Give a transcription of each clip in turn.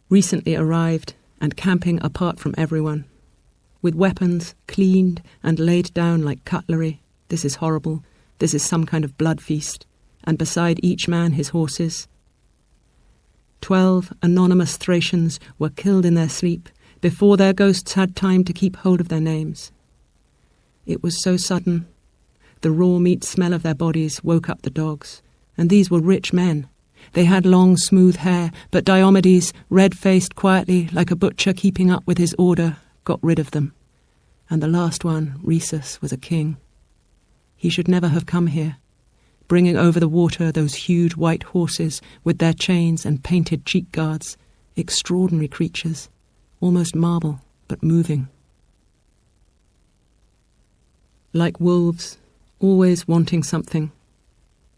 recently arrived and camping apart from everyone, with weapons cleaned and laid down like cutlery. This is horrible. This is some kind of blood feast, and beside each man his horses. 12 anonymous Thracians were killed in their sleep before their ghosts had time to keep hold of their names. It was so sudden. The raw meat smell of their bodies woke up the dogs, and these were rich men. They had long, smooth hair, but Diomedes, red-faced quietly like a butcher keeping up with his order, got rid of them. And the last one, RHESUS, was a king. He should never have come here, bringing over the water those huge white horses with their chains and painted cheek guards, extraordinary creatures, almost marble, but moving. Like wolves, always wanting something,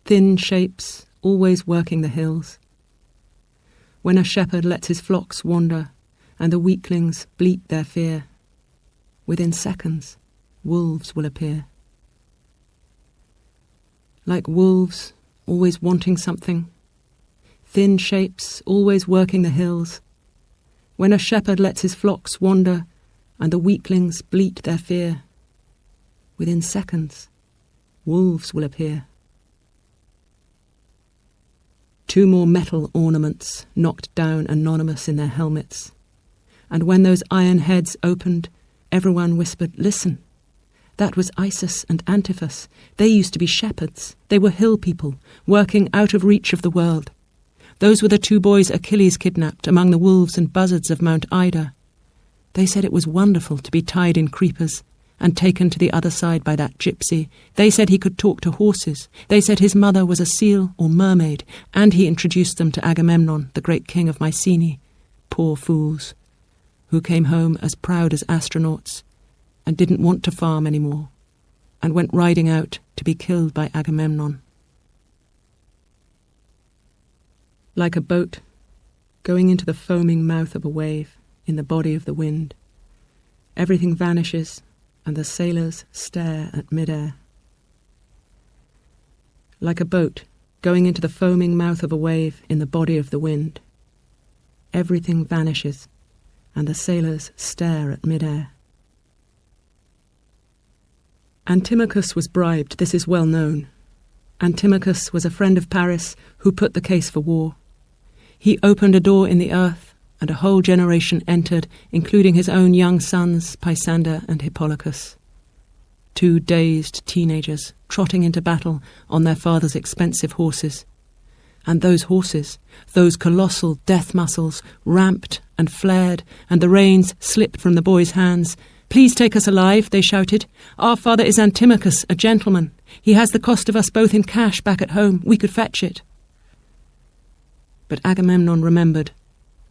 thin shapes, always working the hills. When a shepherd lets his flocks wander, and the weaklings bleat their fear, within seconds, wolves will appear. Like wolves, always wanting something, thin shapes, always working the hills. When a shepherd lets his flocks wander, and the weaklings bleat their fear, within seconds, wolves will appear. 2 more metal ornaments knocked down anonymous in their helmets, and when those iron heads opened, everyone whispered, "Listen, that was Isis and Antiphos. They used to be shepherds. They were hill people, working out of reach of the world. Those were the 2 boys Achilles kidnapped among the wolves and buzzards of Mount Ida. They said it was wonderful to be tied in creepers and taken to the other side by that gypsy. They said he could talk to horses. They said his mother was a seal or mermaid, and he introduced them to Agamemnon, the great king of Mycenae. Poor fools, who came home as proud as astronauts and didn't want to farm anymore, and went riding out to be killed by Agamemnon. Like a boat going into the foaming mouth of a wave in the body of the wind, everything vanishes, and the sailors stare at mid-air. Like a boat going into the foaming mouth of a wave in the body of the wind, everything vanishes, and the sailors stare at mid-air. Antimachus was bribed, this is well known. Antimachus was a friend of Paris who put the case for war. He opened a door in the earth, and a whole generation entered, including his own young sons, Peisander and Hippolochus. 2 dazed teenagers trotting into battle on their father's expensive horses. And those horses, those colossal death muscles, ramped and flared, and the reins slipped from the boys' hands. "Please take us alive," they shouted. "Our father is Antimachus, a gentleman. He has the cost of us both in cash back at home. We could fetch it." But Agamemnon remembered.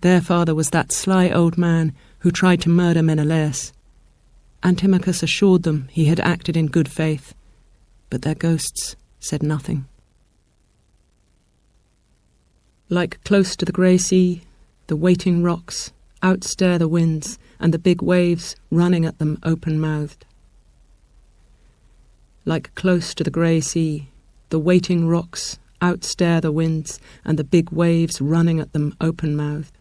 Their father was that sly old man who tried to murder Menelaus. Antimachus assured them he had acted in good faith, but their ghosts said nothing. Like close to the grey sea, the waiting rocks outstare the winds, and the big waves running at them open-mouthed. Like close to the grey sea, the waiting rocks outstare the winds, and the big waves running at them open-mouthed.